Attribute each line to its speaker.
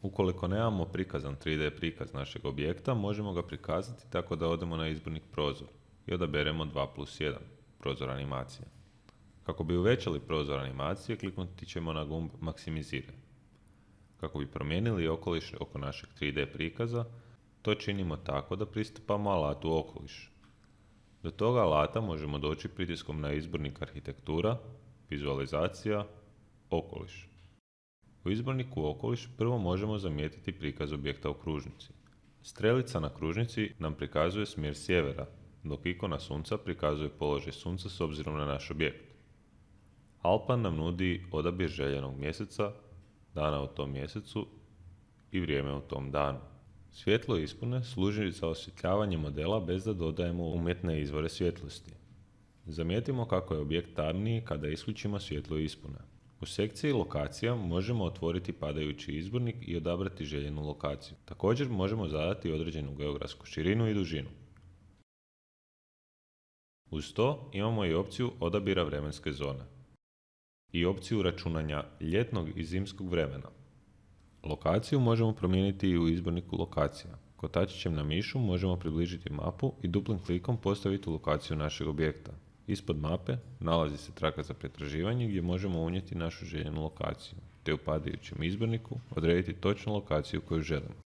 Speaker 1: Ukoliko nemamo prikazan 3D prikaz našeg objekta, možemo ga prikazati tako da odemo na izbornik prozor i odaberemo 2+1, prozor animacije. Kako bi uvećali prozor animacije, kliknuti ćemo na gumb Maksimiziraj. Kako bi promijenili okoliš oko našeg 3D prikaza, to činimo tako da pristupamo alatu Okoliš. Do toga alata možemo doći pritiskom na izbornik Arhitektura, Vizualizacija, Okoliš. U izborniku Okoliš prvo možemo zamijetiti prikaz objekta u kružnici. Strelica na kružnici nam prikazuje smjer sjevera, dok ikona sunca prikazuje položaj sunca s obzirom na naš objekt. Alplan nam nudi odabir željenog mjeseca, dana u tom mjesecu i vrijeme u tom danu. Svjetlo ispune služi za osvjetljavanje modela bez da dodajemo umjetne izvore svjetlosti. Zamijetimo kako je objekt tamniji kada isključimo svjetlo ispune. U sekciji Lokacija možemo otvoriti padajući izbornik i odabrati željenu lokaciju. Također možemo zadati određenu geografsku širinu i dužinu. Uz to imamo i opciju odabira vremenske zone i opciju računanja ljetnog i zimskog vremena. Lokaciju možemo promijeniti i u izborniku Lokacija. Kotačićem na mišu možemo približiti mapu i duplim klikom postaviti lokaciju našeg objekta. Ispod mape nalazi se traka za pretraživanje gdje možemo unijeti našu željenu lokaciju, te u padajućem izborniku odrediti točnu lokaciju koju želimo.